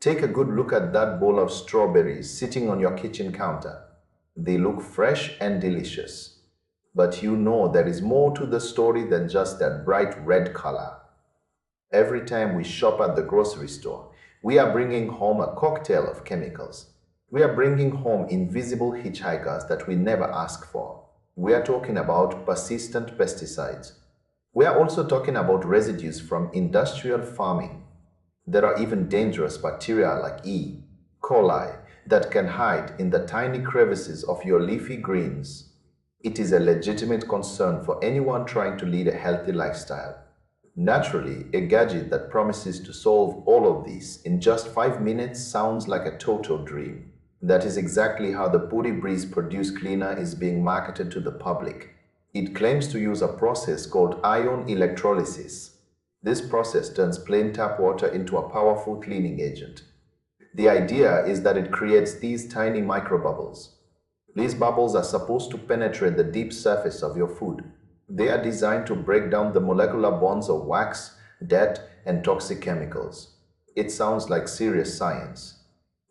Take a good look at that bowl of strawberries sitting on your kitchen counter. They look fresh and delicious. But you know there is more to the story than just that bright red color. Every time we shop at the grocery store, we are bringing home a cocktail of chemicals. We are bringing home invisible hitchhikers that we never ask for. We are talking about persistent pesticides. We are also talking about residues from industrial farming. There are even dangerous bacteria like E. coli that can hide in the tiny crevices of your leafy greens. It is a legitimate concern for anyone trying to lead a healthy lifestyle. Naturally, a gadget that promises to solve all of this in just 5 minutes sounds like a total dream. That is exactly how the PuriBreeze Produce Cleaner is being marketed to the public. It claims to use a process called ion electrolysis. This process turns plain tap water into a powerful cleaning agent. The idea is that it creates these tiny microbubbles. These bubbles are supposed to penetrate the deep surface of your food. They are designed to break down the molecular bonds of wax, dirt, and toxic chemicals. It sounds like serious science.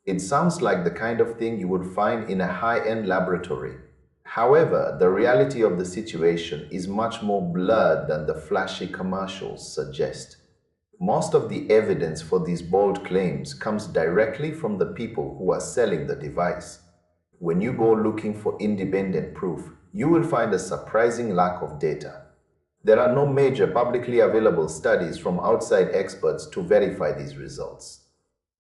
It sounds like the kind of thing you would find in a high-end laboratory. However, the reality of the situation is much more blurred than the flashy commercials suggest. Most of the evidence for these bold claims comes directly from the people who are selling the device. When you go looking for independent proof, you will find a surprising lack of data. There are no major publicly available studies from outside experts to verify these results.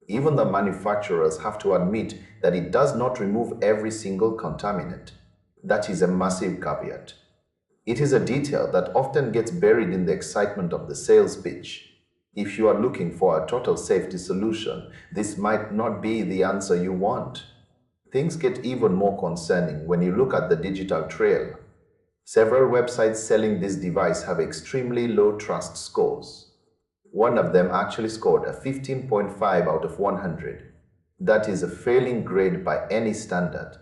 Even the manufacturers have to admit that it does not remove every single contaminant. That is a massive caveat. It is a detail that often gets buried in the excitement of the sales pitch. If you are looking for a total safety solution, this might not be the answer you want. Things get even more concerning when you look at the digital trail. Several websites selling this device have extremely low trust scores. One of them actually scored a 15.5 out of 100. That is a failing grade by any standard.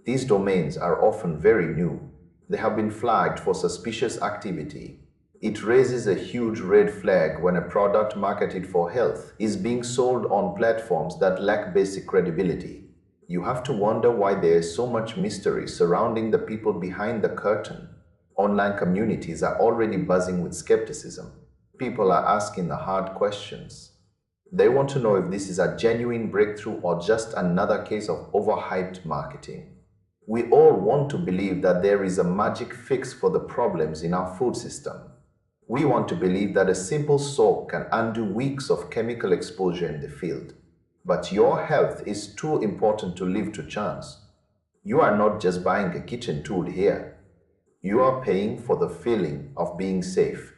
These domains are often very new. They have been flagged for suspicious activity. It raises a huge red flag when a product marketed for health is being sold on platforms that lack basic credibility. You have to wonder why there is so much mystery surrounding the people behind the curtain. Online communities are already buzzing with skepticism. People are asking the hard questions. They want to know if this is a genuine breakthrough or just another case of overhyped marketing. We all want to believe that there is a magic fix for the problems in our food system. We want to believe that a simple soap can undo weeks of chemical exposure in the field. But your health is too important to leave to chance. You are not just buying a kitchen tool here. You are paying for the feeling of being safe.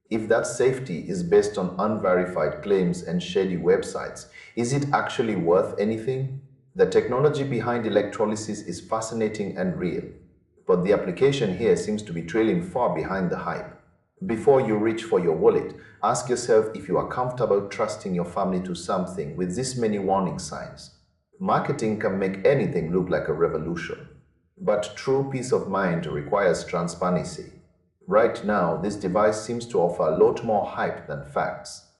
If that safety is based on unverified claims and shady websites, is it actually worth anything? The technology behind electrolysis is fascinating and real, but the application here seems to be trailing far behind the hype. Before you reach for your wallet, ask yourself if you are comfortable trusting your family to something with this many warning signs. Marketing can make anything look like a revolution, but true peace of mind requires transparency. Right now, this device seems to offer a lot more hype than facts.